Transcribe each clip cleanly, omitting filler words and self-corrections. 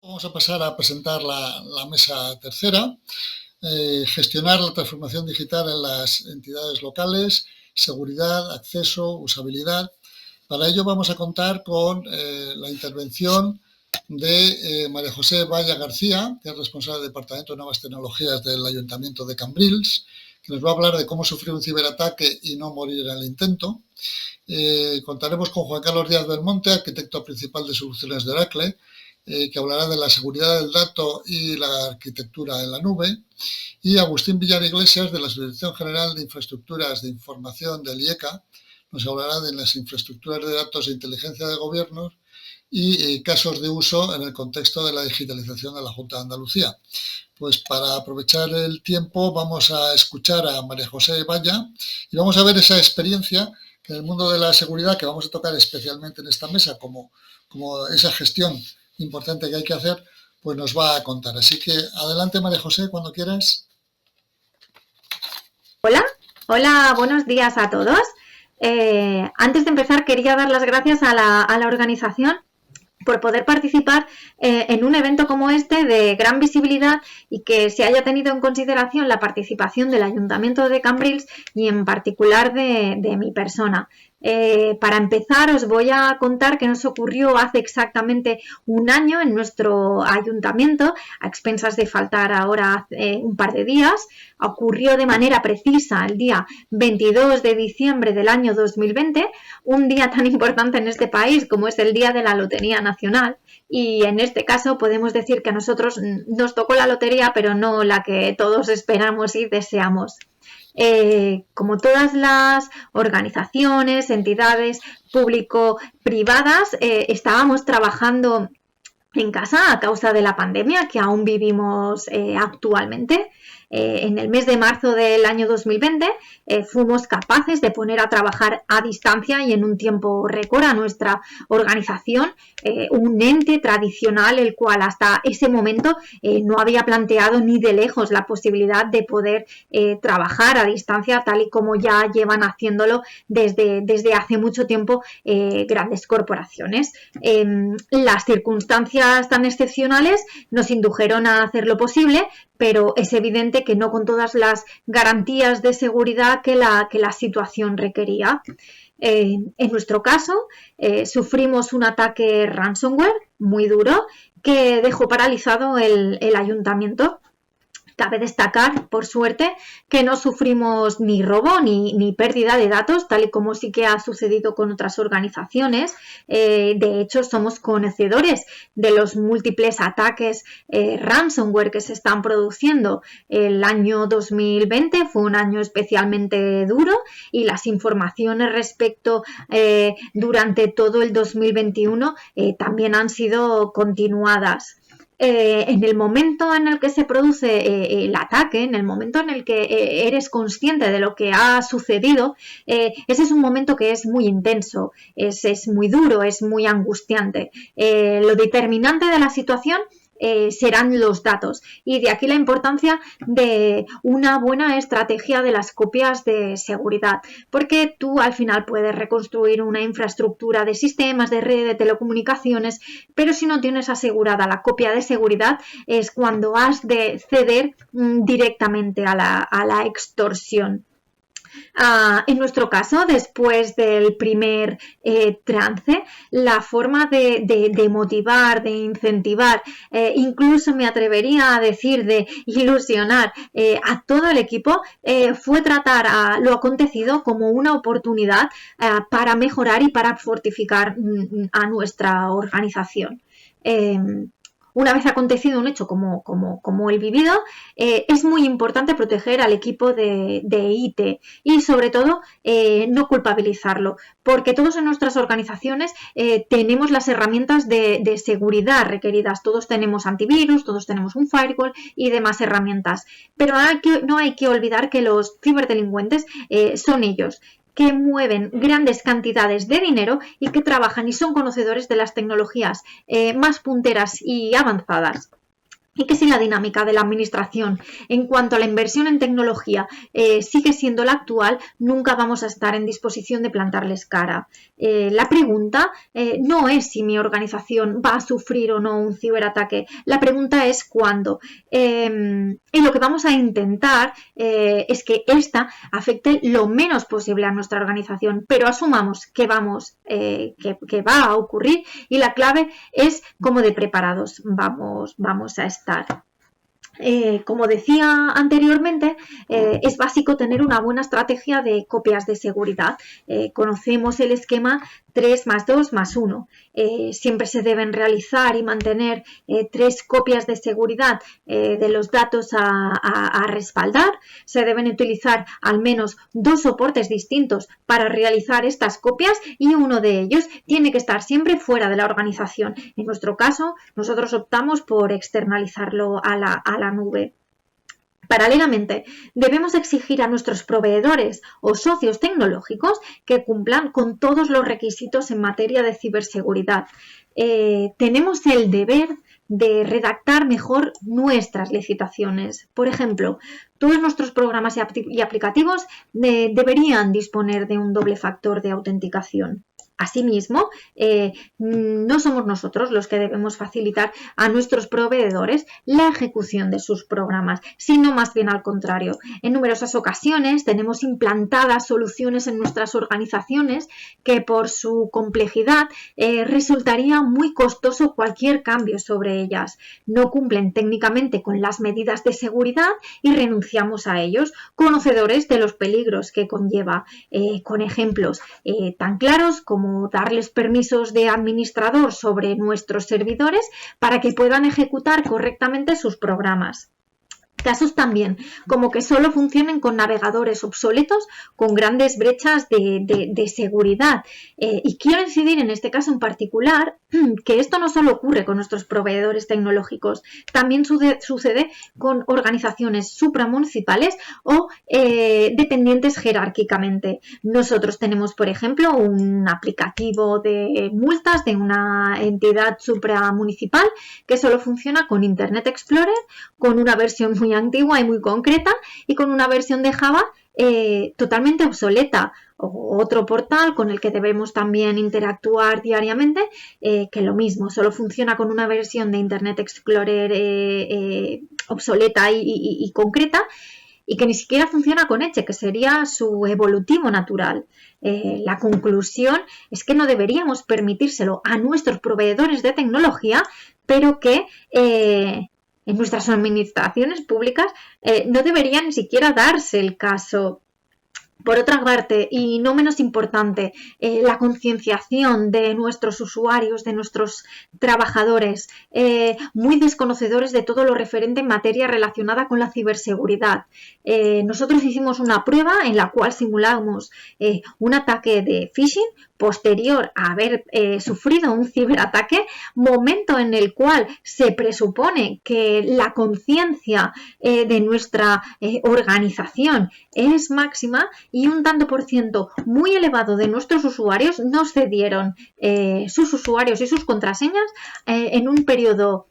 Vamos a pasar a presentar la mesa tercera, gestionar la transformación digital en las entidades locales, seguridad, acceso, usabilidad. Para ello vamos a contar con la intervención de María José Valla García, que es responsable del Departamento de Nuevas Tecnologías del Ayuntamiento de Cambrils, que nos va a hablar de cómo sufrir un ciberataque y no morir en el intento. Contaremos con Juan Carlos Díaz Belmonte, arquitecto principal de Soluciones de Oracle, que hablará de la seguridad del dato y la arquitectura en la nube, y Agustín Villar Iglesias, de la Subdirección General de Infraestructuras de Información del IECA, nos hablará de las infraestructuras de datos e inteligencia de gobiernos y casos de uso en el contexto de la digitalización de la Junta de Andalucía. Pues para aprovechar el tiempo vamos a escuchar a María José Valla y vamos a ver esa experiencia que en el mundo de la seguridad, que vamos a tocar especialmente en esta mesa, como esa gestión importante que hay que hacer, pues nos va a contar. Así que adelante, María José, cuando quieras. Hola, buenos días a todos. Antes de empezar quería dar las gracias a la organización por poder participar en un evento como este de gran visibilidad y que se haya tenido en consideración la participación del Ayuntamiento de Cambrils y en particular de mi persona. Para empezar os voy a contar que nos ocurrió hace exactamente un año en nuestro ayuntamiento, a expensas de faltar ahora un par de días. Ocurrió de manera precisa el día 22 de diciembre del año 2020, un día tan importante en este país como es el Día de la Lotería Nacional, y en este caso podemos decir que a nosotros nos tocó la lotería, pero no la que todos esperamos y deseamos. Como todas las organizaciones, entidades público-privadas, estábamos trabajando en casa a causa de la pandemia que aún vivimos actualmente. En el mes de marzo del año 2020 fuimos capaces de poner a trabajar a distancia y en un tiempo récord a nuestra organización, un ente tradicional el cual hasta ese momento no había planteado ni de lejos la posibilidad de poder trabajar a distancia tal y como ya llevan haciéndolo desde hace mucho tiempo grandes corporaciones. Las circunstancias tan excepcionales nos indujeron a hacer lo posible, pero es evidente que no con todas las garantías de seguridad que la situación requería. En nuestro caso, sufrimos un ataque ransomware muy duro que dejó paralizado el ayuntamiento. Cabe destacar, por suerte, que no sufrimos ni robo ni pérdida de datos, tal y como sí que ha sucedido con otras organizaciones. De hecho, somos conocedores de los múltiples ataques ransomware que se están produciendo. El año 2020 fue un año especialmente duro y las informaciones respecto durante todo el 2021 también han sido continuadas. En el momento en el que se produce el ataque, en el momento en el que eres consciente de lo que ha sucedido, ese es un momento que es muy intenso, es muy duro, es muy angustiante. Lo determinante de la situación serán los datos, y de aquí la importancia de una buena estrategia de las copias de seguridad, porque tú al final puedes reconstruir una infraestructura de sistemas, de red de telecomunicaciones, pero si no tienes asegurada la copia de seguridad es cuando has de ceder directamente a la extorsión. En nuestro caso, después del primer trance, la forma de motivar, de incentivar, incluso me atrevería a decir de ilusionar a todo el equipo, fue tratar a lo acontecido como una oportunidad para mejorar y para fortificar a nuestra organización. Una vez acontecido un hecho como el vivido, es muy importante proteger al equipo de IT y sobre todo no culpabilizarlo, porque todos en nuestras organizaciones tenemos las herramientas de seguridad requeridas. Todos tenemos antivirus, todos tenemos un firewall y demás herramientas, pero no hay que olvidar que los ciberdelincuentes son ellos, que mueven grandes cantidades de dinero y que trabajan y son conocedores de las tecnologías más punteras y avanzadas. y que si la dinámica de la administración en cuanto a la inversión en tecnología sigue siendo la actual, nunca vamos a estar en disposición de plantarles cara. La pregunta no es si mi organización va a sufrir o no un ciberataque, la pregunta es cuándo. Y lo que vamos a intentar es que esta afecte lo menos posible a nuestra organización, pero asumamos que que va a ocurrir, y la clave es cómo de preparados vamos a estar. Como decía anteriormente, es básico tener una buena estrategia de copias de seguridad. Conocemos el esquema 3+2+1. Siempre se deben realizar y mantener 3 copias de seguridad de los datos a respaldar. Se deben utilizar al menos 2 soportes distintos para realizar estas copias, y uno de ellos tiene que estar siempre fuera de la organización. En nuestro caso, nosotros optamos por externalizarlo a la nube. Paralelamente, debemos exigir a nuestros proveedores o socios tecnológicos que cumplan con todos los requisitos en materia de ciberseguridad. Tenemos el deber de redactar mejor nuestras licitaciones. Por ejemplo, todos nuestros programas y aplicativos deberían disponer de un doble factor de autenticación. Asimismo, no somos nosotros los que debemos facilitar a nuestros proveedores la ejecución de sus programas, sino más bien al contrario. En numerosas ocasiones tenemos implantadas soluciones en nuestras organizaciones que por su complejidad resultaría muy costoso cualquier cambio sobre ellas. No cumplen técnicamente con las medidas de seguridad y renunciamos a ellos, conocedores de los peligros que conlleva, con ejemplos tan claros como darles permisos de administrador sobre nuestros servidores para que puedan ejecutar correctamente sus programas. Casos también como que solo funcionen con navegadores obsoletos con grandes brechas de seguridad. Y quiero incidir en este caso en particular que esto no solo ocurre con nuestros proveedores tecnológicos, también sucede con organizaciones supramunicipales o dependientes jerárquicamente. Nosotros tenemos, por ejemplo, un aplicativo de multas de una entidad supramunicipal que solo funciona con Internet Explorer, con una versión muy antigua y muy concreta, y con una versión de Java totalmente obsoleta. O otro portal con el que debemos también interactuar diariamente, que lo mismo, solo funciona con una versión de Internet Explorer obsoleta y concreta, y que ni siquiera funciona con Edge, que sería su evolutivo natural. La conclusión es que no deberíamos permitírselo a nuestros proveedores de tecnología, pero que en nuestras administraciones públicas no debería ni siquiera darse el caso. Por otra parte, y no menos importante, la concienciación de nuestros usuarios, de nuestros trabajadores, muy desconocedores de todo lo referente en materia relacionada con la ciberseguridad. Nosotros hicimos una prueba en la cual simulamos un ataque de phishing posterior a haber sufrido un ciberataque, momento en el cual se presupone que la conciencia de nuestra organización es máxima, y un tanto por ciento muy elevado de nuestros usuarios nos cedieron sus usuarios y sus contraseñas en un periodo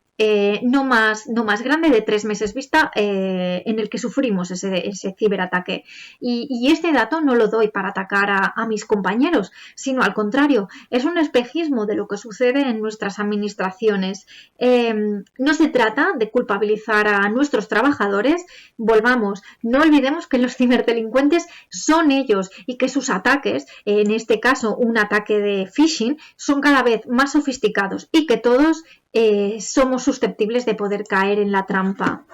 no más grande de 3 meses vista, en el que sufrimos ese ciberataque. Y este dato no lo doy para atacar a mis compañeros, sino al contrario, es un espejismo de lo que sucede en nuestras administraciones. No se trata de culpabilizar a nuestros trabajadores. Volvamos, no olvidemos que los ciberdelincuentes son ellos, y que sus ataques, en este caso un ataque de phishing, son cada vez más sofisticados, y que todos somos susceptibles de poder caer en la trampa.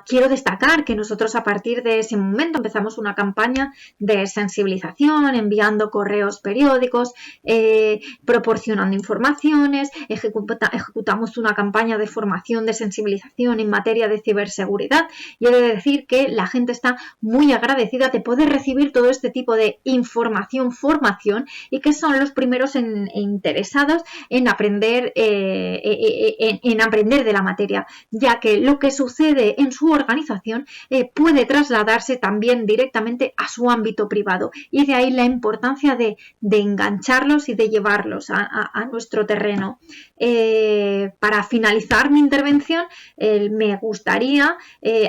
Quiero destacar que nosotros a partir de ese momento empezamos una campaña de sensibilización, enviando correos periódicos, proporcionando informaciones, ejecutamos una campaña de formación, de sensibilización en materia de ciberseguridad, y he de decir que la gente está muy agradecida de poder recibir todo este tipo de formación, y que son los primeros interesados en aprender de la materia, ya que lo que sucede en su organización puede trasladarse también directamente a su ámbito privado, y de ahí la importancia de engancharlos y de llevarlos a nuestro terreno. Para finalizar mi intervención, me gustaría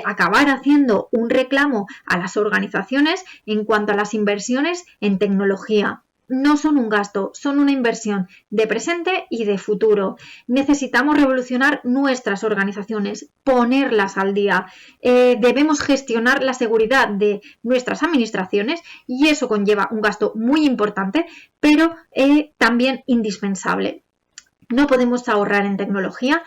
acabar haciendo un reclamo a las organizaciones en cuanto a las inversiones en tecnología. No son un gasto, son una inversión de presente y de futuro. Necesitamos revolucionar nuestras organizaciones, ponerlas al día. Debemos gestionar la seguridad de nuestras administraciones, y eso conlleva un gasto muy importante, pero también indispensable. No podemos ahorrar en tecnología,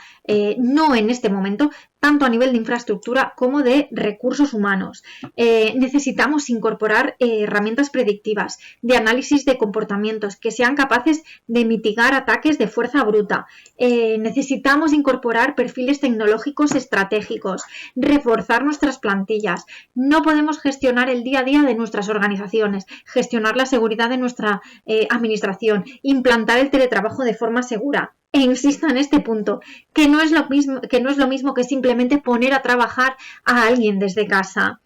no en este momento, tanto a nivel de infraestructura como de recursos humanos. Necesitamos incorporar herramientas predictivas de análisis de comportamientos que sean capaces de mitigar ataques de fuerza bruta. Necesitamos incorporar perfiles tecnológicos estratégicos, reforzar nuestras plantillas. No podemos gestionar el día a día de nuestras organizaciones, gestionar la seguridad de nuestra administración, implantar el teletrabajo de forma segura. E insisto en este punto, que no es lo mismo que simplemente poner a trabajar a alguien desde casa.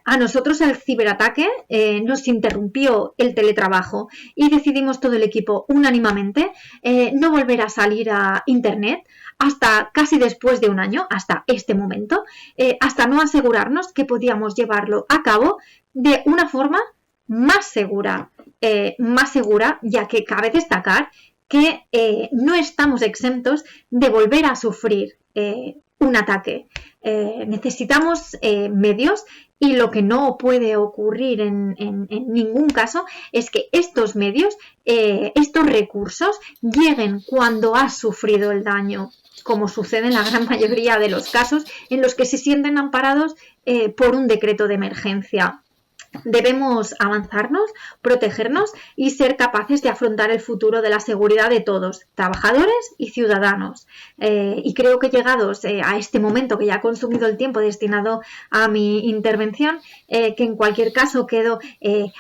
A nosotros el ciberataque nos interrumpió el teletrabajo y decidimos todo el equipo unánimemente no volver a salir a internet hasta casi después de un año, hasta este momento, hasta no asegurarnos que podíamos llevarlo a cabo de una forma más segura, ya que cabe destacar que no estamos exentos de volver a sufrir un ataque. Necesitamos medios, y lo que no puede ocurrir en ningún caso es que estos medios, estos recursos, lleguen cuando has sufrido el daño, como sucede en la gran mayoría de los casos en los que se sienten amparados por un decreto de emergencia. Debemos avanzarnos, protegernos y ser capaces de afrontar el futuro de la seguridad de todos, trabajadores y ciudadanos. Y creo que llegados a este momento, que ya he consumido el tiempo destinado a mi intervención, que en cualquier caso quedo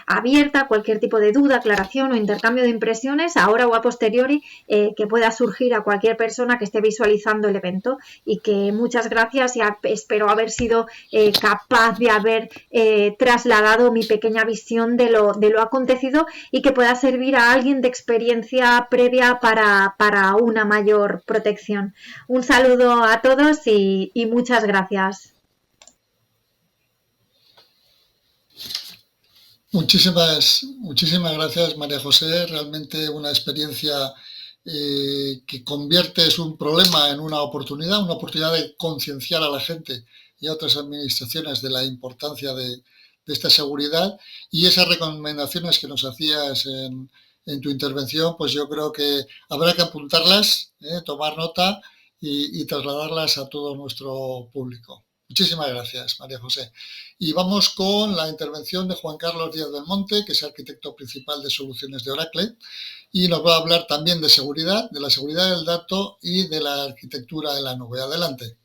abierta a cualquier tipo de duda, aclaración o intercambio de impresiones, ahora o a posteriori, que pueda surgir a cualquier persona que esté visualizando el evento. Y que muchas gracias, y espero haber sido capaz de haber trasladado mi pequeña visión de lo acontecido, y que pueda servir a alguien de experiencia previa para una mayor protección. Un saludo a todos y muchas gracias. Muchísimas gracias, María José. Realmente una experiencia que conviertes un problema en una oportunidad de concienciar a la gente y a otras administraciones de la importancia de esta seguridad, y esas recomendaciones que nos hacías en tu intervención, pues yo creo que habrá que apuntarlas, tomar nota y trasladarlas a todo nuestro público. Muchísimas gracias, María José. Y vamos con la intervención de Juan Carlos Díaz del Monte, que es arquitecto principal de soluciones de Oracle, y nos va a hablar también de seguridad, de la seguridad del dato y de la arquitectura en la nube. Adelante.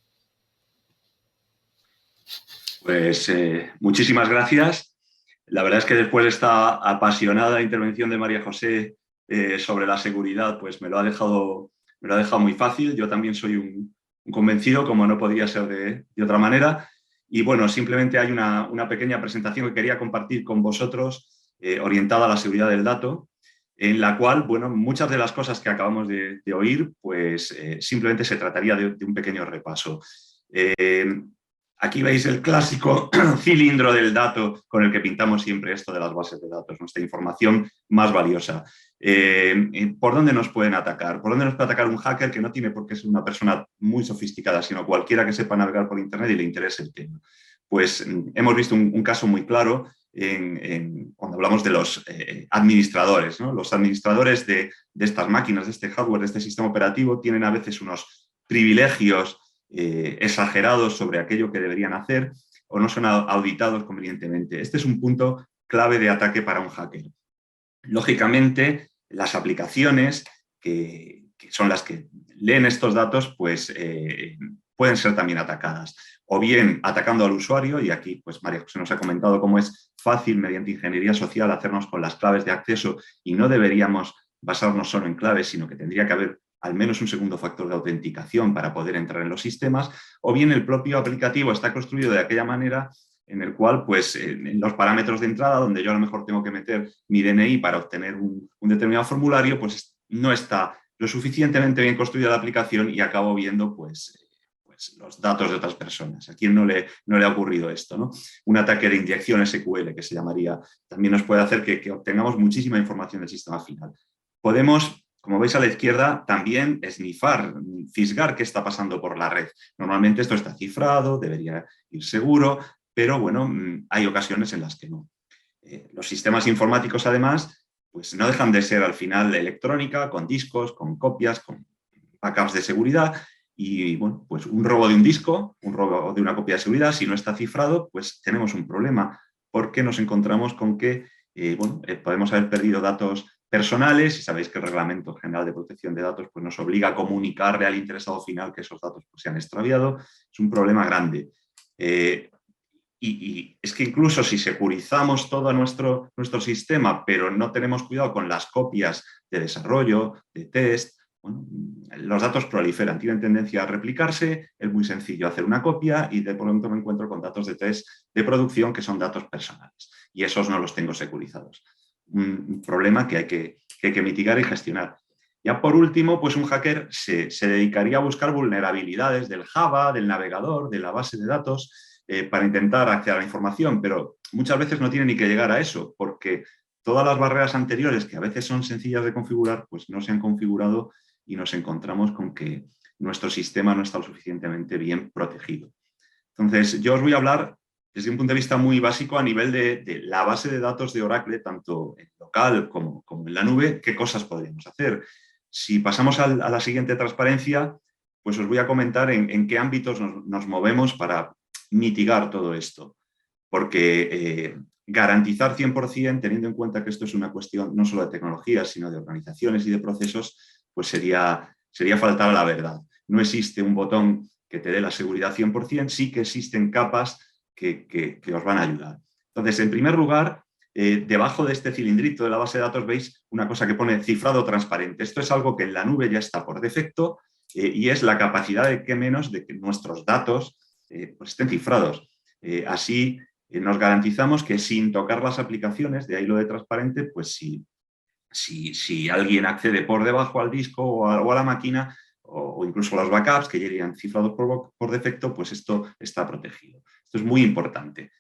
Pues muchísimas gracias. La verdad es que después de esta apasionada intervención de María José sobre la seguridad, pues me lo ha dejado muy fácil. Yo también soy un convencido, como no podría ser de otra manera. Y bueno, simplemente hay una pequeña presentación que quería compartir con vosotros orientada a la seguridad del dato, en la cual, bueno, muchas de las cosas que acabamos de oír, pues simplemente se trataría de un pequeño repaso. Aquí veis el clásico cilindro del dato con el que pintamos siempre esto de las bases de datos, nuestra información más valiosa. ¿Por dónde nos pueden atacar? ¿Por dónde nos puede atacar un hacker que no tiene por qué ser una persona muy sofisticada, sino cualquiera que sepa navegar por Internet y le interese el tema? Pues hemos visto un caso muy claro cuando hablamos de los administradores, ¿no? Los administradores de estas máquinas, de este hardware, de este sistema operativo, tienen a veces unos privilegios exagerados sobre aquello que deberían hacer, o no son auditados convenientemente. Este es un punto clave de ataque para un hacker. Lógicamente, las aplicaciones que son las que leen estos datos, pues pueden ser también atacadas, o bien atacando al usuario, y aquí pues María José nos ha comentado cómo es fácil mediante ingeniería social hacernos con las claves de acceso, y no deberíamos basarnos solo en claves, sino que tendría que haber al menos un segundo factor de autenticación para poder entrar en los sistemas, o bien el propio aplicativo está construido de aquella manera en el cual, pues, en los parámetros de entrada, donde yo a lo mejor tengo que meter mi DNI para obtener un determinado formulario, pues no está lo suficientemente bien construida la aplicación y acabo viendo, pues los datos de otras personas. ¿A quién no le ha ocurrido esto, ¿no? Un ataque de inyección SQL, que se llamaría, también nos puede hacer que obtengamos muchísima información del sistema final. Podemos, como veis a la izquierda, también esnifar, fisgar qué está pasando por la red. Normalmente esto está cifrado, debería ir seguro, pero bueno, hay ocasiones en las que no. Los sistemas informáticos, además, pues no dejan de ser al final electrónica, con discos, con copias, con backups de seguridad. Y bueno, pues un robo de un disco, un robo de una copia de seguridad, si no está cifrado, pues tenemos un problema, porque nos encontramos con que podemos haber perdido datos personales, y sabéis que el Reglamento General de Protección de Datos pues, nos obliga a comunicarle al interesado final que esos datos pues, se han extraviado. Es un problema grande. Y es que incluso si securizamos todo nuestro sistema, pero no tenemos cuidado con las copias de desarrollo, de test, bueno, los datos proliferan, tienen tendencia a replicarse, es muy sencillo hacer una copia y de pronto me encuentro con datos de test de producción que son datos personales y esos no los tengo securizados. Un problema que hay que mitigar y gestionar. Ya por último, pues un hacker se dedicaría a buscar vulnerabilidades del Java, del navegador, de la base de datos para intentar acceder a la información, pero muchas veces no tiene ni que llegar a eso porque todas las barreras anteriores que a veces son sencillas de configurar, pues no se han configurado y nos encontramos con que nuestro sistema no está lo suficientemente bien protegido. Entonces, yo os voy a hablar desde un punto de vista muy básico a nivel de la base de datos de Oracle, tanto en local como en la nube, qué cosas podríamos hacer. Si pasamos a la siguiente transparencia, pues os voy a comentar en qué ámbitos nos movemos para mitigar todo esto. Porque garantizar 100%, teniendo en cuenta que esto es una cuestión no solo de tecnología, sino de organizaciones y de procesos, pues sería faltar a la verdad. No existe un botón que te dé la seguridad 100%, sí que existen capas que os van a ayudar. Entonces, en primer lugar, debajo de este cilindrito de la base de datos veis una cosa que pone cifrado transparente. Esto es algo que en la nube ya está por defecto y es la capacidad de que nuestros datos pues estén cifrados. Así nos garantizamos que sin tocar las aplicaciones, de ahí lo de transparente, pues si alguien accede por debajo al disco o a la máquina o incluso a los backups que ya irían cifrados por defecto, pues esto está protegido. Esto es muy importante.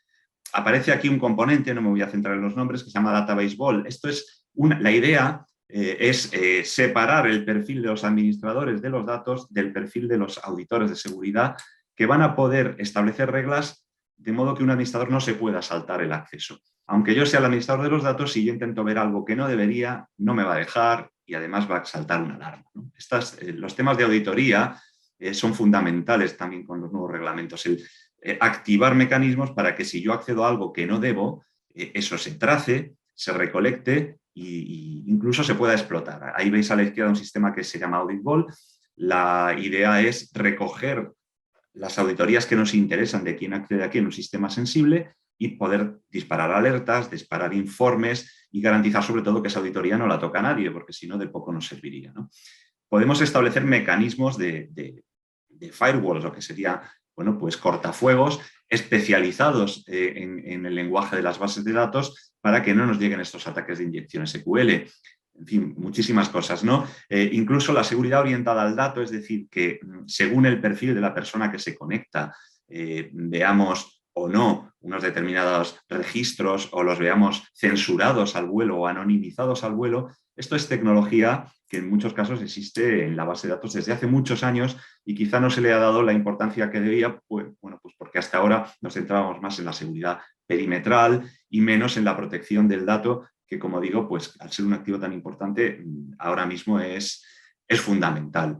Aparece aquí un componente, no me voy a centrar en los nombres, que se llama Database Vault. Esto es la idea es separar el perfil de los administradores de los datos del perfil de los auditores de seguridad que van a poder establecer reglas de modo que un administrador no se pueda saltar el acceso. Aunque yo sea el administrador de los datos, si yo intento ver algo que no debería, no me va a dejar y además va a saltar una alarma, ¿no? Los temas de auditoría son fundamentales también con los nuevos reglamentos. Activar mecanismos para que si yo accedo a algo que no debo, eso se trace, se recolecte e incluso se pueda explotar. Ahí veis a la izquierda un sistema que se llama Audit Vault. La idea es recoger las auditorías que nos interesan de quién accede aquí en un sistema sensible y poder disparar alertas, disparar informes y garantizar sobre todo que esa auditoría no la toca a nadie, porque si no, de poco nos serviría, ¿no? Podemos establecer mecanismos de firewalls, lo que sería, bueno, pues cortafuegos especializados en el lenguaje de las bases de datos para que no nos lleguen estos ataques de inyección SQL. En fin, muchísimas cosas, ¿no? Incluso la seguridad orientada al dato, es decir, que según el perfil de la persona que se conecta, veamos o no unos determinados registros o los veamos censurados al vuelo o anonimizados al vuelo. Esto es tecnología que en muchos casos existe en la base de datos desde hace muchos años y quizá no se le ha dado la importancia que debía, pues porque hasta ahora nos centrábamos más en la seguridad perimetral y menos en la protección del dato, que como digo, pues al ser un activo tan importante, ahora mismo es fundamental.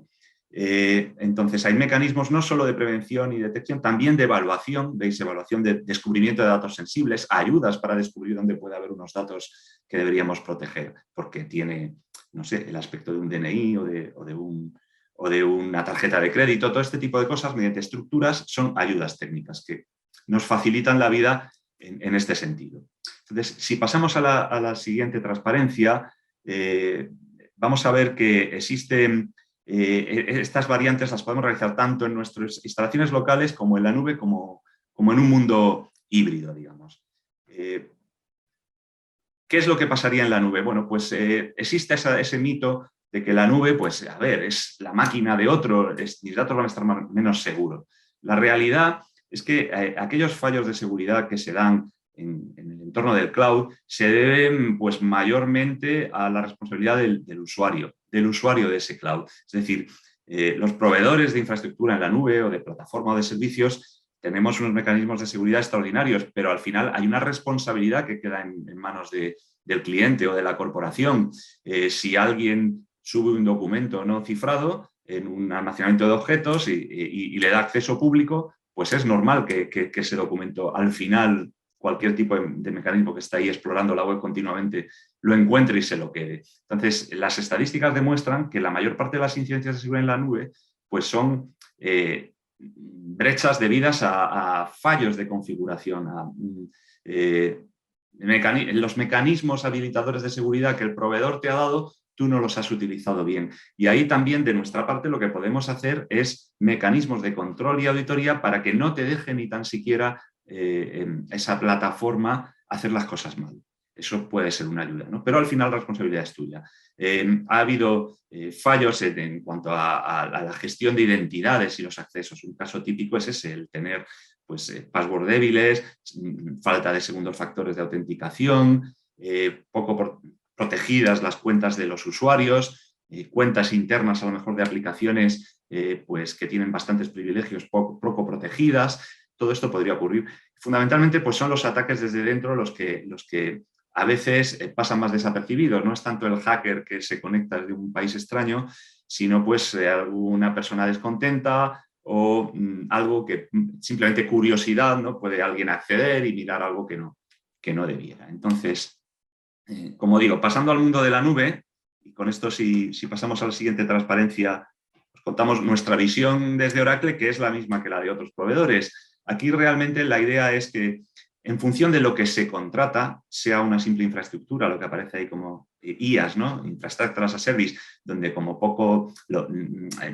Entonces, hay mecanismos no solo de prevención y detección, también de evaluación, veis, evaluación de descubrimiento de datos sensibles, ayudas para descubrir dónde puede haber unos datos que deberíamos proteger, porque tiene, no sé, el aspecto de un DNI o de una tarjeta de crédito, todo este tipo de cosas mediante estructuras son ayudas técnicas que nos facilitan la vida en este sentido. Entonces, si pasamos a la siguiente transparencia, vamos a ver que existe estas variantes las podemos realizar tanto en nuestras instalaciones locales como en la nube, como en un mundo híbrido, digamos. ¿Qué es lo que pasaría en la nube? Bueno, pues existe ese mito de que la nube, pues a ver, es la máquina de otro, mis datos van a estar menos seguros. La realidad es que aquellos fallos de seguridad que se dan en el entorno del cloud se deben pues mayormente a la responsabilidad del usuario de ese cloud. Es decir, los proveedores de infraestructura en la nube o de plataforma o de servicios tenemos unos mecanismos de seguridad extraordinarios, pero al final hay una responsabilidad que queda en manos del cliente o de la corporación. Si alguien sube un documento no cifrado en un almacenamiento de objetos y le da acceso público, pues es normal que ese documento al final, cualquier tipo de mecanismo que está ahí explorando la web continuamente, lo encuentre y se lo quede. Entonces, las estadísticas demuestran que la mayor parte de las incidencias de seguridad en la nube pues son brechas debidas a fallos de configuración, los mecanismos habilitadores de seguridad que el proveedor te ha dado, tú no los has utilizado bien. Y ahí también, de nuestra parte, lo que podemos hacer es mecanismos de control y auditoría para que no te deje ni tan siquiera esa plataforma hacer las cosas mal. Eso puede ser una ayuda, ¿no? Pero al final la responsabilidad es tuya. Ha habido fallos en cuanto a la gestión de identidades y los accesos. Un caso típico es ese, el tener pues, password débiles, falta de segundos factores de autenticación, poco protegidas las cuentas de los usuarios, cuentas internas a lo mejor de aplicaciones pues, que tienen bastantes privilegios poco protegidas. Todo esto podría ocurrir. Fundamentalmente pues, son los ataques desde dentro los que a veces pasan más desapercibidos. No es tanto el hacker que se conecta desde un país extraño, sino pues alguna persona descontenta o algo que simplemente curiosidad, ¿no? Puede alguien acceder y mirar algo que no debiera. Entonces, como digo, pasando al mundo de la nube, y con esto si pasamos a la siguiente transparencia, os contamos nuestra visión desde Oracle, que es la misma que la de otros proveedores. Aquí realmente la idea es que en función de lo que se contrata, sea una simple infraestructura, lo que aparece ahí como IaaS, ¿no? Infrastructure as a Service, donde como poco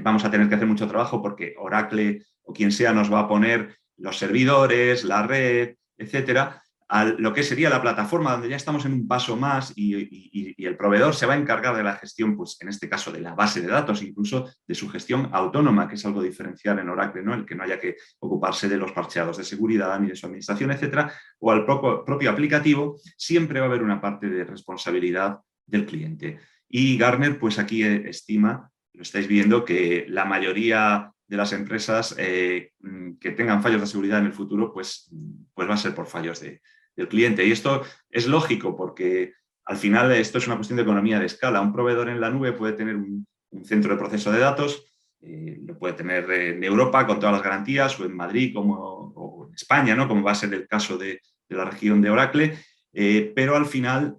vamos a tener que hacer mucho trabajo porque Oracle o quien sea nos va a poner los servidores, la red, etcétera, a lo que sería la plataforma, donde ya estamos en un paso más y el proveedor se va a encargar de la gestión, pues en este caso de la base de datos, incluso de su gestión autónoma, que es algo diferencial en Oracle, ¿no? El que no haya que ocuparse de los parcheados de seguridad ni de su administración, etcétera, o al propio aplicativo, siempre va a haber una parte de responsabilidad del cliente. Y Gartner, pues aquí estima, lo estáis viendo, que la mayoría de las empresas que tengan fallos de seguridad en el futuro, pues va a ser por fallos del cliente. Y esto es lógico porque al final esto es una cuestión de economía de escala. Un proveedor en la nube puede tener un centro de proceso de datos, lo puede tener en Europa con todas las garantías o en Madrid o en España, ¿no? Como va a ser el caso de la región de Oracle, pero al final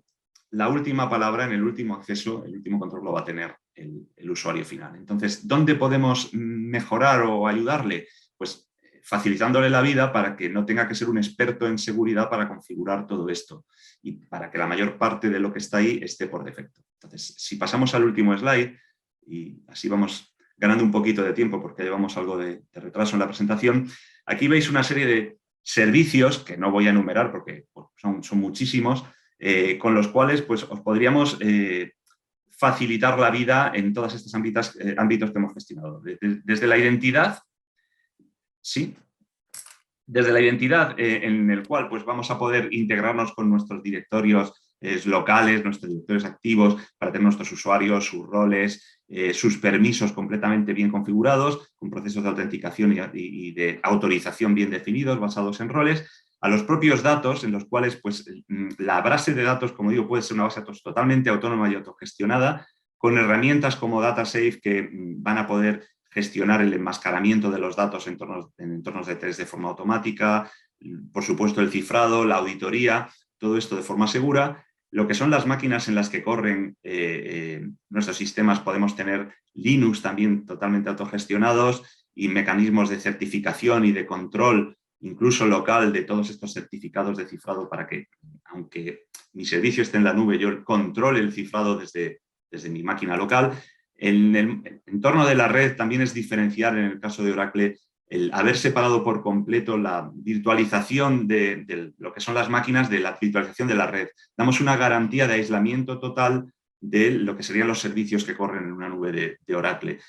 la última palabra en el último acceso, el último control lo va a tener el usuario final. Entonces, ¿dónde podemos mejorar o ayudarle? Pues facilitándole la vida para que no tenga que ser un experto en seguridad para configurar todo esto y para que la mayor parte de lo que está ahí esté por defecto. Entonces, si pasamos al último slide, y así vamos ganando un poquito de tiempo porque llevamos algo de retraso en la presentación, aquí veis una serie de servicios que no voy a enumerar porque son muchísimos, con los cuales pues, os podríamos facilitar la vida en todos estos ámbitos que hemos gestionado. Desde la identidad, ¿sí? Desde la identidad en el cual pues, vamos a poder integrarnos con nuestros directorios locales, nuestros directorios activos, para tener nuestros usuarios, sus roles, sus permisos completamente bien configurados, con procesos de autenticación y de autorización bien definidos, basados en roles, a los propios datos, en los cuales pues, la base de datos, como digo, puede ser una base de datos totalmente autónoma y autogestionada, con herramientas como DataSafe que van a poder gestionar el enmascaramiento de los datos en entornos de test de forma automática, por supuesto el cifrado, la auditoría, todo esto de forma segura. Lo que son las máquinas en las que corren nuestros sistemas, podemos tener Linux también totalmente autogestionados y mecanismos de certificación y de control, incluso local, de todos estos certificados de cifrado para que, aunque mi servicio esté en la nube, yo controle el cifrado desde mi máquina local. En el entorno de la red también es diferenciar, en el caso de Oracle, el haber separado por completo la virtualización de lo que son las máquinas de la virtualización de la red. Damos una garantía de aislamiento total de lo que serían los servicios que corren en una nube de Oracle.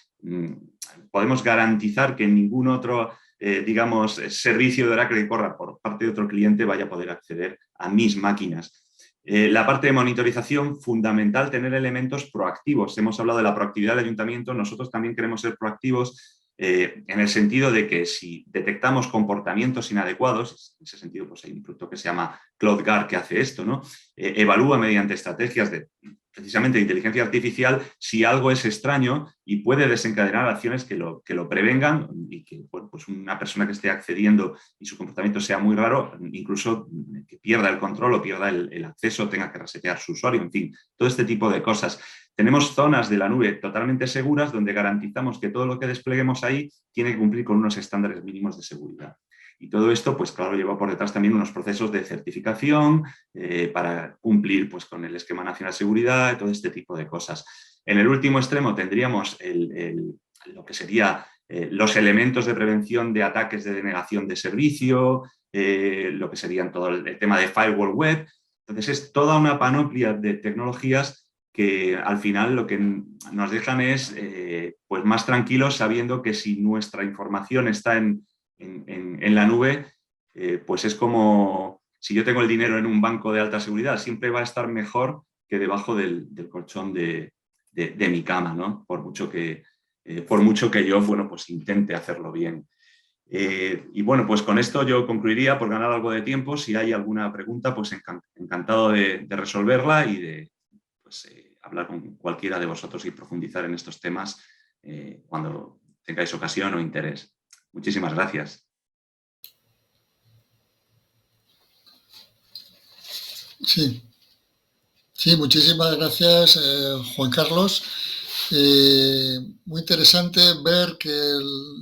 Podemos garantizar que ningún otro, digamos, servicio de Oracle que corra por parte de otro cliente vaya a poder acceder a mis máquinas. La parte de monitorización, fundamental tener elementos proactivos. Hemos hablado de la proactividad del ayuntamiento, nosotros también queremos ser proactivos en el sentido de que si detectamos comportamientos inadecuados, en ese sentido pues hay un producto que se llama CloudGuard que hace esto, ¿no? Evalúa mediante estrategias de precisamente de inteligencia artificial si algo es extraño y puede desencadenar acciones que lo prevengan y que bueno, pues una persona que esté accediendo y su comportamiento sea muy raro, incluso que pierda el control o pierda el acceso, tenga que resetear su usuario, en fin, todo este tipo de cosas. Tenemos zonas de la nube totalmente seguras donde garantizamos que todo lo que despleguemos ahí tiene que cumplir con unos estándares mínimos de seguridad. Y todo esto, pues claro, lleva por detrás también unos procesos de certificación para cumplir pues, con el Esquema Nacional de Seguridad y todo este tipo de cosas. En el último extremo tendríamos lo que sería los elementos de prevención de ataques de denegación de servicio, lo que serían todo el tema de firewall web. Entonces, es toda una panoplia de tecnologías que al final lo que nos dejan es pues más tranquilos sabiendo que si nuestra información está en la nube, pues es como si yo tengo el dinero en un banco de alta seguridad, siempre va a estar mejor que debajo del colchón de mi cama, ¿no? Por mucho que yo, bueno, pues intente hacerlo bien. Y bueno, pues con esto yo concluiría por ganar algo de tiempo. Si hay alguna pregunta, pues encantado de resolverla y de pues, hablar con cualquiera de vosotros y profundizar en estos temas cuando tengáis ocasión o interés. Muchísimas gracias. Sí, sí, muchísimas gracias, Juan Carlos. Muy interesante ver que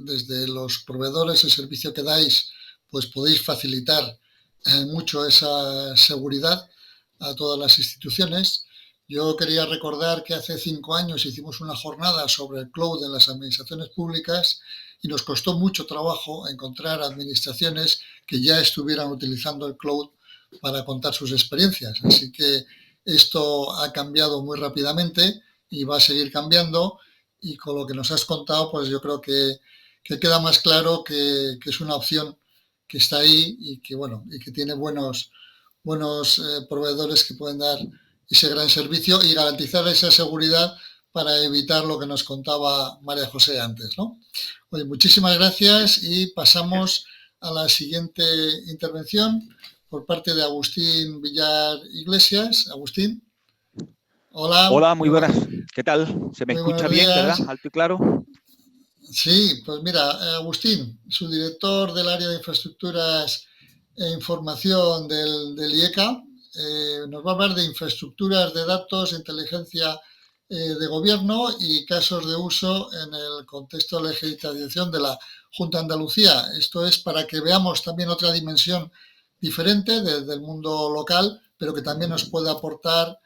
desde los proveedores de servicio que dais, pues podéis facilitar mucho esa seguridad a todas las instituciones. Yo quería recordar que hace 5 años hicimos una jornada sobre el cloud en las administraciones públicas y nos costó mucho trabajo encontrar administraciones que ya estuvieran utilizando el cloud para contar sus experiencias. Así que esto ha cambiado muy rápidamente y va a seguir cambiando, y con lo que nos has contado, pues yo creo que queda más claro que es una opción que está ahí y que, bueno, y que tiene buenos proveedores que pueden dar ese gran servicio y garantizar esa seguridad para evitar lo que nos contaba María José antes, ¿no? Oye, muchísimas gracias y pasamos a la siguiente intervención por parte de Agustín Villar Iglesias. Agustín. Hola. Hola, muy buenas. ¿Qué tal? ¿Se me Muy escucha buenos bien, verdad? días. ¿Alto y claro? Sí, pues mira, Agustín, subdirector del área de infraestructuras e información del IECA, nos va a hablar de infraestructuras de datos, inteligencia de gobierno y casos de uso en el contexto de la legislación de la Junta de Andalucía. Esto es para que veamos también otra dimensión diferente desde el mundo local, pero que también nos puede aportar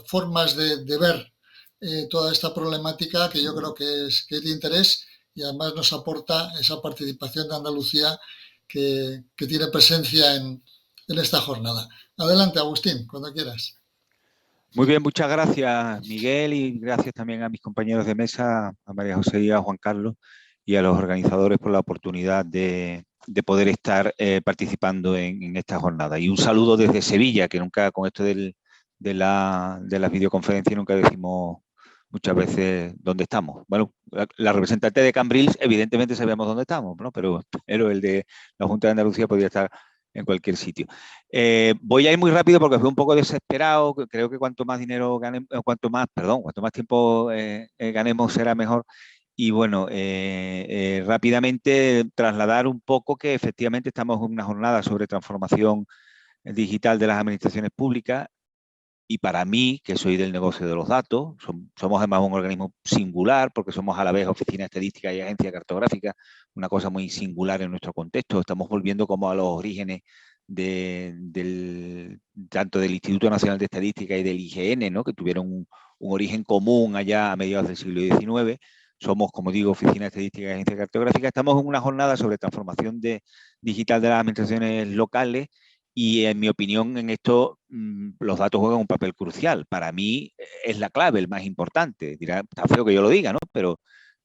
formas de ver toda esta problemática que yo creo que es de interés y además nos aporta esa participación de Andalucía que tiene presencia en esta jornada. Adelante, Agustín, cuando quieras. Muy bien, muchas gracias, Miguel, y gracias también a mis compañeros de mesa, a María José y a Juan Carlos, y a los organizadores por la oportunidad de poder estar participando en esta jornada. Y un saludo desde Sevilla, que nunca, con esto de las videoconferencias, nunca decimos muchas veces dónde estamos. Bueno, la representante de Cambrils, evidentemente sabemos dónde estamos, ¿no? Pero el de la Junta de Andalucía podría estar en cualquier sitio. Voy a ir muy rápido porque fui un poco desesperado. Creo que cuanto más dinero ganemos, cuanto más tiempo ganemos será mejor. Y bueno, rápidamente trasladar un poco que efectivamente estamos en una jornada sobre transformación digital de las administraciones públicas. Y para mí, que soy del negocio de los datos, somos además un organismo singular porque somos a la vez oficina estadística y agencia cartográfica, una cosa muy singular en nuestro contexto. Estamos volviendo como a los orígenes de tanto del Instituto Nacional de Estadística y del IGN, ¿no?, que tuvieron un origen común allá a mediados del siglo XIX. Somos, como digo, Oficina de Estadística y Agencia Cartográfica. Estamos en una jornada sobre transformación digital de las administraciones locales y, en mi opinión, en esto los datos juegan un papel crucial. Para mí es la clave, el más importante. Dirá, está feo que yo lo diga, ¿no? Pero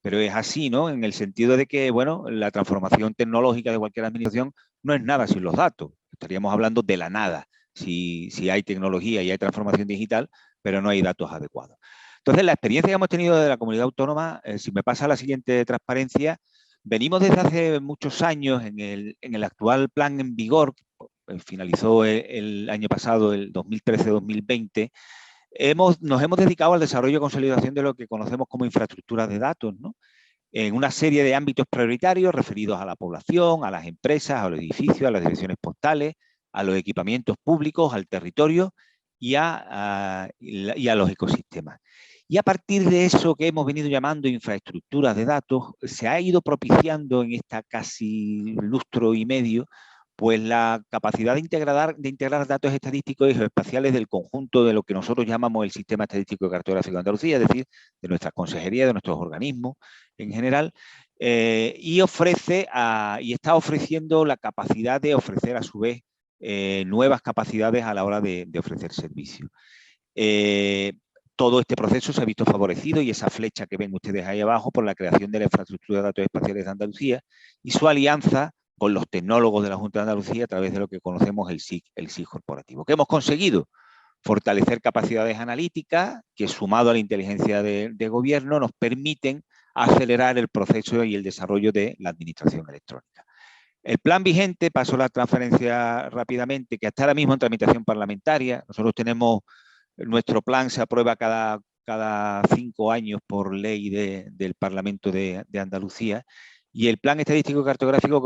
es así, ¿no? En el sentido de que, bueno, la transformación tecnológica de cualquier administración no es nada sin los datos. Estaríamos hablando de la nada si hay tecnología y hay transformación digital, pero no hay datos adecuados. Entonces, la experiencia que hemos tenido de la comunidad autónoma, si me pasa la siguiente transparencia, venimos desde hace muchos años en el actual plan en vigor, finalizó el año pasado, el 2013-2020, nos hemos dedicado al desarrollo y consolidación de lo que conocemos como infraestructuras de datos, ¿no?, en una serie de ámbitos prioritarios referidos a la población, a las empresas, a los edificios, a las direcciones postales, a los equipamientos públicos, al territorio y a los ecosistemas. Y a partir de eso que hemos venido llamando infraestructuras de datos, se ha ido propiciando en esta casi lustro y medio pues la capacidad de integrar datos estadísticos y geoespaciales del conjunto de lo que nosotros llamamos el Sistema Estadístico y Cartográfico de Andalucía, es decir, de nuestras consejerías, de nuestros organismos en general, y está ofreciendo la capacidad de ofrecer a su vez nuevas capacidades a la hora de ofrecer servicios. Todo este proceso se ha visto favorecido, y esa flecha que ven ustedes ahí abajo, por la creación de la infraestructura de datos espaciales de Andalucía y su alianza con los tecnólogos de la Junta de Andalucía a través de lo que conocemos el SIC corporativo. ¿Qué hemos conseguido? Fortalecer capacidades analíticas que, sumado a la inteligencia de gobierno, nos permiten acelerar el proceso y el desarrollo de la administración electrónica. El plan vigente, paso la transferencia rápidamente, que está ahora mismo en tramitación parlamentaria. Nosotros tenemos, nuestro plan se aprueba cada 5 años por ley del Parlamento de Andalucía, y el plan estadístico y cartográfico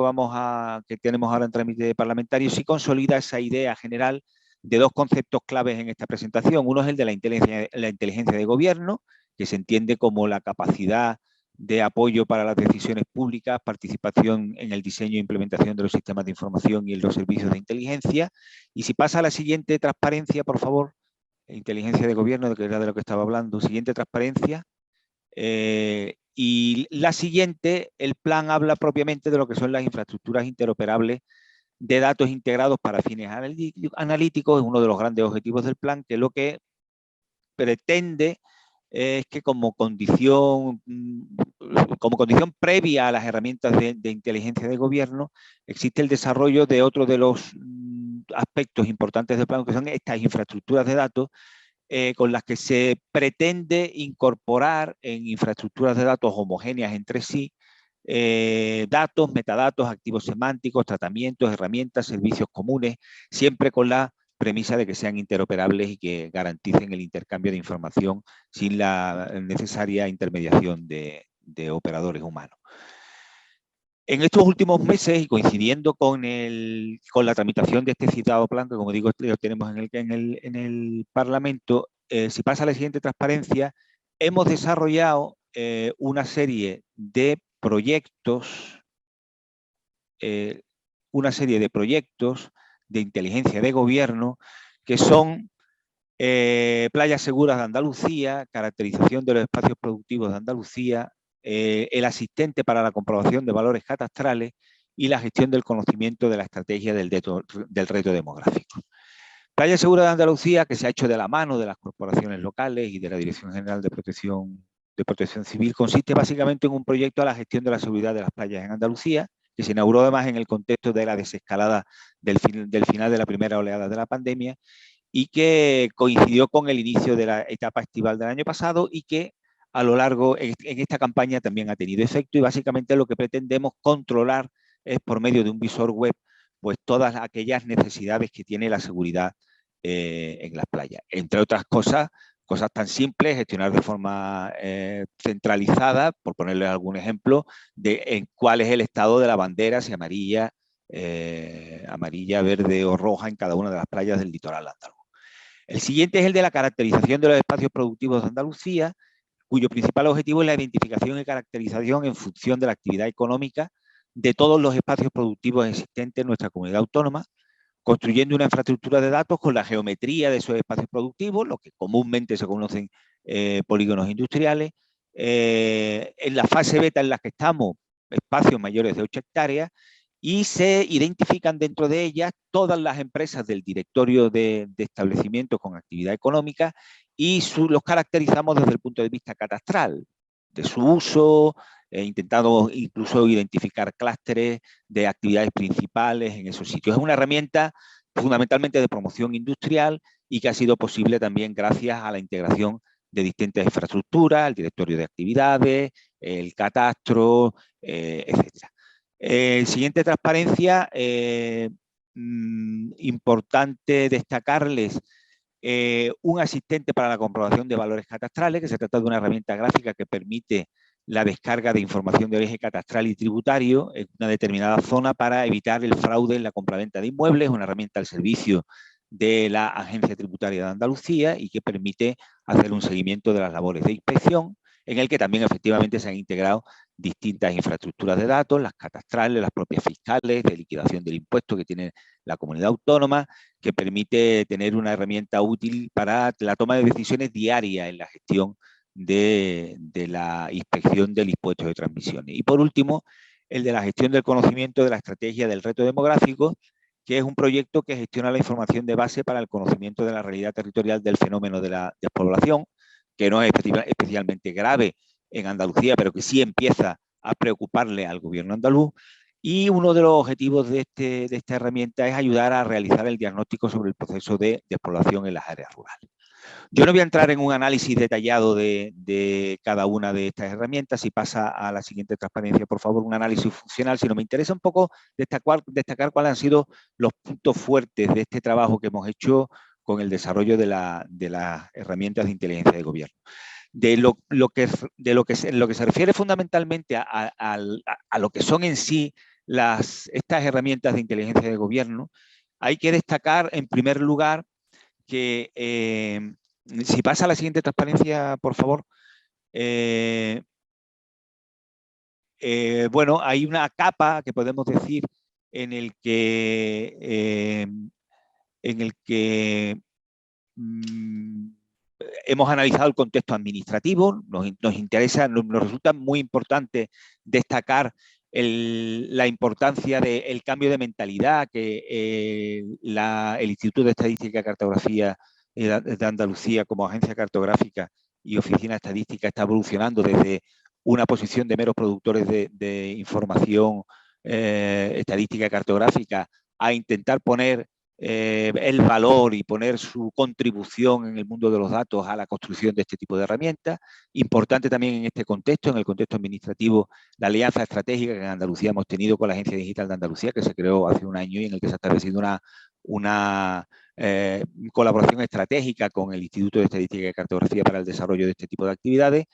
que tenemos ahora en trámite parlamentario sí consolida esa idea general de 2 conceptos claves en esta presentación. Uno es el de la inteligencia de gobierno, que se entiende como la capacidad de apoyo para las decisiones públicas, participación en el diseño e implementación de los sistemas de información y en los servicios de inteligencia. Y si pasa a la siguiente transparencia, por favor, inteligencia de gobierno, que era de lo que estaba hablando, siguiente transparencia. Y la siguiente, el plan habla propiamente de lo que son las infraestructuras interoperables de datos integrados para fines analíticos. Es uno de los grandes objetivos del plan, que lo que pretende es que como condición previa a las herramientas de inteligencia de gobierno existe el desarrollo de otro de los aspectos importantes del plan, que son estas infraestructuras de datos, con las que se pretende incorporar en infraestructuras de datos homogéneas entre sí datos, metadatos, activos semánticos, tratamientos, herramientas, servicios comunes, siempre con la premisa de que sean interoperables y que garanticen el intercambio de información sin la necesaria intermediación de operadores humanos. En estos últimos meses, y coincidiendo con la tramitación de este citado plan, que como digo, lo tenemos en el Parlamento, si pasa a la siguiente transparencia, hemos desarrollado una serie de proyectos, de inteligencia de gobierno, que son playas seguras de Andalucía, caracterización de los espacios productivos de Andalucía, el asistente para la comprobación de valores catastrales y la gestión del conocimiento de la estrategia del reto demográfico. Playa Segura de Andalucía, que se ha hecho de la mano de las corporaciones locales y de la Dirección General de Protección Civil, consiste básicamente en un proyecto a la gestión de la seguridad de las playas en Andalucía, que se inauguró además en el contexto de la desescalada del final de la primera oleada de la pandemia y que coincidió con el inicio de la etapa estival del año pasado, y que a lo largo, en esta campaña también ha tenido efecto, y básicamente lo que pretendemos controlar es, por medio de un visor web, pues todas aquellas necesidades que tiene la seguridad en las playas. Entre otras cosas tan simples, gestionar de forma centralizada, por ponerles algún ejemplo, de cuál es el estado de la bandera, si amarilla, verde o roja en cada una de las playas del litoral andaluz. El siguiente es el de la caracterización de los espacios productivos de Andalucía, cuyo principal objetivo es la identificación y caracterización en función de la actividad económica de todos los espacios productivos existentes en nuestra comunidad autónoma, construyendo una infraestructura de datos con la geometría de esos espacios productivos, lo que comúnmente se conocen polígonos industriales. En la fase beta en la que estamos, espacios mayores de 8 hectáreas, y se identifican dentro de ellas todas las empresas del directorio de establecimientos con actividad económica y los caracterizamos desde el punto de vista catastral, de su uso, intentando incluso identificar clústeres de actividades principales en esos sitios. Es una herramienta fundamentalmente de promoción industrial y que ha sido posible también gracias a la integración de distintas infraestructuras, el directorio de actividades, el catastro, etc. Siguiente transparencia, importante destacarles un asistente para la comprobación de valores catastrales, que se trata de una herramienta gráfica que permite la descarga de información de origen catastral y tributario en una determinada zona para evitar el fraude en la compraventa de inmuebles, una herramienta al servicio de la Agencia Tributaria de Andalucía y que permite hacer un seguimiento de las labores de inspección, en el que también efectivamente se han integrado distintas infraestructuras de datos, las catastrales, las propias fiscales, de liquidación del impuesto que tiene la comunidad autónoma, que permite tener una herramienta útil para la toma de decisiones diarias en la gestión de la inspección del impuesto de transmisiones. Y por último, el de la gestión del conocimiento de la estrategia del reto demográfico, que es un proyecto que gestiona la información de base para el conocimiento de la realidad territorial del fenómeno de la despoblación, que no es especialmente grave en Andalucía, pero que sí empieza a preocuparle al gobierno andaluz. Y uno de los objetivos de esta herramienta es ayudar a realizar el diagnóstico sobre el proceso de despoblación en las áreas rurales. Yo no voy a entrar en un análisis detallado de cada una de estas herramientas. Si pasa a la siguiente transparencia, por favor, un análisis funcional, sino me interesa un poco destacar cuáles han sido los puntos fuertes de este trabajo que hemos hecho con el desarrollo de las herramientas de inteligencia de gobierno. En lo que se refiere fundamentalmente a lo que son en sí estas herramientas de inteligencia de gobierno, hay que destacar en primer lugar que, si pasa a la siguiente transparencia, por favor, bueno, hay una capa que podemos decir en el que hemos analizado el contexto administrativo, nos interesa, nos resulta muy importante destacar la importancia del cambio de mentalidad que el Instituto de Estadística y Cartografía de Andalucía como agencia cartográfica y oficina estadística está evolucionando desde una posición de meros productores de información estadística y cartográfica a intentar poner el valor y poner su contribución en el mundo de los datos a la construcción de este tipo de herramientas. Importante también en este contexto, en el contexto administrativo, la alianza estratégica que en Andalucía hemos tenido con la Agencia Digital de Andalucía, que se creó hace un año y en el que se ha establecido una colaboración estratégica con el Instituto de Estadística y Cartografía para el desarrollo de este tipo de actividades,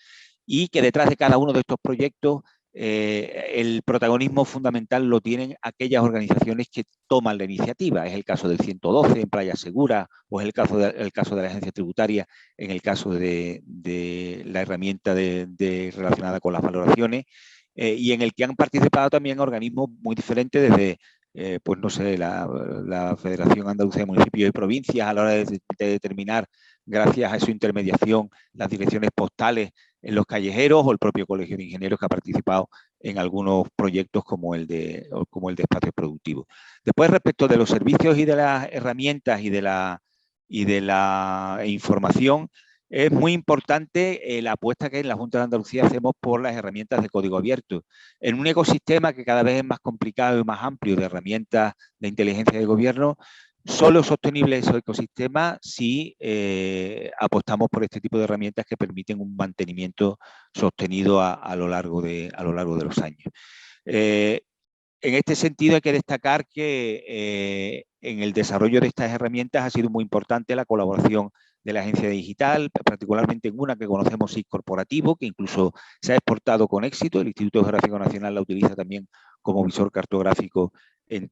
y que detrás de cada uno de estos proyectos el protagonismo fundamental lo tienen aquellas organizaciones que toman la iniciativa. Es el caso del 112 en Playa Segura, o es el caso de la Agencia Tributaria en el caso de la herramienta relacionada con las valoraciones, y en el que han participado también organismos muy diferentes desde pues no sé, la Federación Andaluza de Municipios y Provincias a la hora de determinar, gracias a su intermediación, las direcciones postales en los callejeros, o el propio Colegio de Ingenieros que ha participado en algunos proyectos como el de espacios productivos. Después, respecto de los servicios y de las herramientas y de la información, es muy importante la apuesta que en la Junta de Andalucía hacemos por las herramientas de código abierto. En un ecosistema que cada vez es más complicado y más amplio de herramientas de inteligencia de gobierno, solo es sostenible ese ecosistema si apostamos por este tipo de herramientas que permiten un mantenimiento sostenido a lo largo de los años. En este sentido hay que destacar que en el desarrollo de estas herramientas ha sido muy importante la colaboración de la agencia digital, particularmente en una que conocemos, SIC Corporativo, que incluso se ha exportado con éxito. El Instituto Geográfico Nacional la utiliza también como visor cartográfico en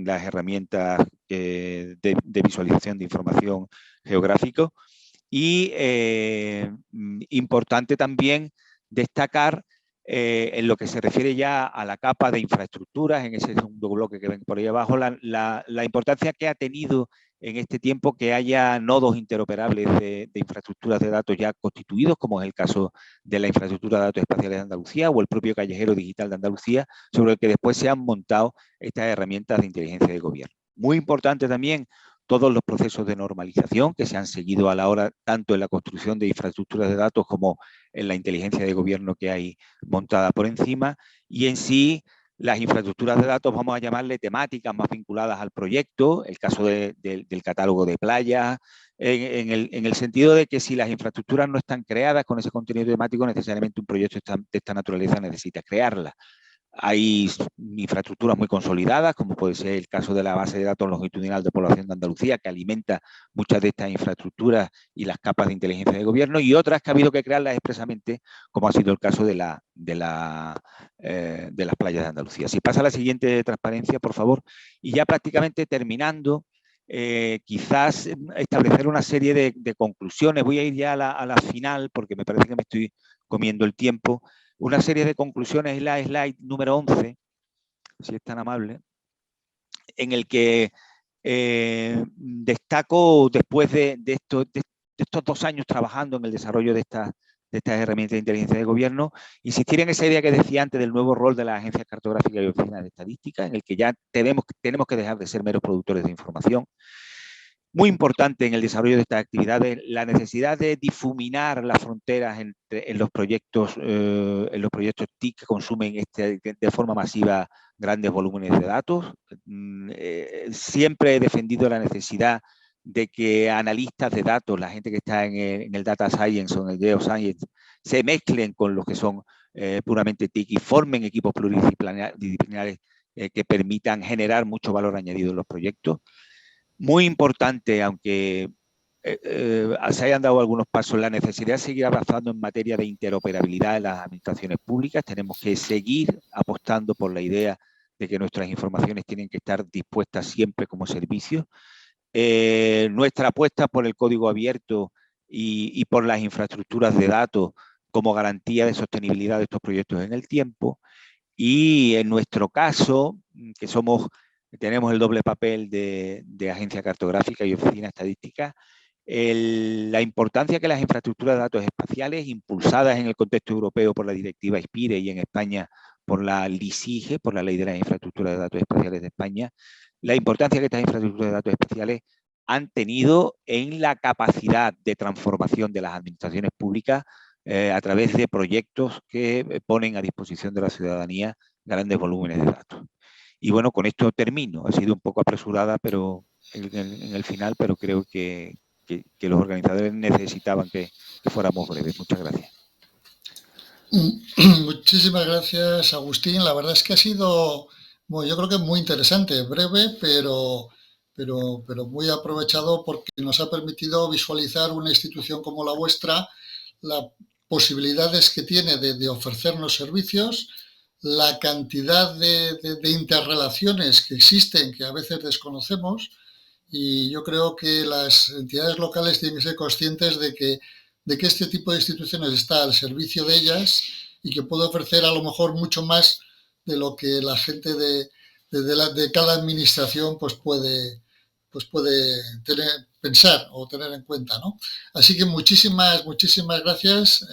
las herramientas de visualización de información geográfica. Y importante también destacar En lo que se refiere ya a la capa de infraestructuras, en ese segundo bloque que ven por ahí abajo, la importancia que ha tenido en este tiempo que haya nodos interoperables de infraestructuras de datos ya constituidos, como es el caso de la infraestructura de datos espaciales de Andalucía o el propio callejero digital de Andalucía, sobre el que después se han montado estas herramientas de inteligencia de gobierno. Muy importante también todos los procesos de normalización que se han seguido a la hora, tanto en la construcción de infraestructuras de datos como en la inteligencia de gobierno que hay montada por encima, y en sí las infraestructuras de datos, vamos a llamarle temáticas más vinculadas al proyecto, el caso del catálogo de playas, en el sentido de que si las infraestructuras no están creadas con ese contenido temático, necesariamente un proyecto de esta naturaleza necesita crearlas. Hay infraestructuras muy consolidadas, como puede ser el caso de la base de datos longitudinal de población de Andalucía, que alimenta muchas de estas infraestructuras y las capas de inteligencia de gobierno, y otras que ha habido que crearlas expresamente, como ha sido el caso de las playas de Andalucía. Si pasa a la siguiente transparencia, por favor. Y ya prácticamente terminando, quizás establecer una serie de conclusiones. Voy a ir ya a la final, porque me parece que me estoy comiendo el tiempo. Una serie de conclusiones en la slide número 11, si es tan amable, en el que destaco, después de estos 2 años trabajando en el desarrollo de estas herramientas de inteligencia de gobierno, insistir en esa idea que decía antes del nuevo rol de las agencias cartográficas y oficinas de estadística, en el que ya tenemos que dejar de ser meros productores de información. Muy importante en el desarrollo de estas actividades la necesidad de difuminar las fronteras en los proyectos TIC que consumen de forma masiva grandes volúmenes de datos. Siempre he defendido la necesidad de que analistas de datos, la gente que está en el data science o en el geoscience, se mezclen con los que son puramente TIC y formen equipos pluridisciplinares que permitan generar mucho valor añadido en los proyectos. Muy importante, aunque se hayan dado algunos pasos, la necesidad de seguir avanzando en materia de interoperabilidad en las administraciones públicas. Tenemos que seguir apostando por la idea de que nuestras informaciones tienen que estar dispuestas siempre como servicio. Nuestra apuesta por el código abierto y por las infraestructuras de datos como garantía de sostenibilidad de estos proyectos en el tiempo. Y en nuestro caso, que tenemos el doble papel de agencia cartográfica y oficina estadística, la importancia que las infraestructuras de datos espaciales, impulsadas en el contexto europeo por la directiva ISPIRE y en España por la LISIGE, por la Ley de las Infraestructuras de Datos Espaciales de España, la importancia que estas infraestructuras de datos espaciales han tenido en la capacidad de transformación de las administraciones públicas a través de proyectos que ponen a disposición de la ciudadanía grandes volúmenes de datos. Y bueno, con esto termino. Ha sido un poco apresurada pero en el final, pero creo que los organizadores necesitaban que fuéramos breves. Muchas gracias. Muchísimas gracias, Agustín. La verdad es que ha sido, bueno, yo creo que muy interesante, breve, pero muy aprovechado porque nos ha permitido visualizar una institución como la vuestra, las posibilidades que tiene de ofrecernos servicios, la cantidad de interrelaciones que existen que a veces desconocemos, y yo creo que las entidades locales tienen que ser conscientes de que este tipo de instituciones está al servicio de ellas y que puede ofrecer a lo mejor mucho más de lo que la gente de cada administración pues puede pensar o tener en cuenta, ¿no? Así que muchísimas gracias,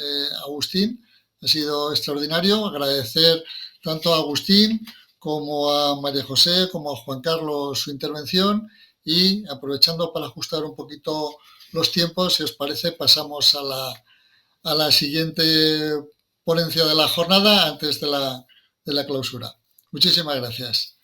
Agustín. Ha sido extraordinario. Agradecer tanto a Agustín como a María José, como a Juan Carlos su intervención, y aprovechando para ajustar un poquito los tiempos, si os parece, pasamos a la siguiente ponencia de la jornada antes de la clausura. Muchísimas gracias.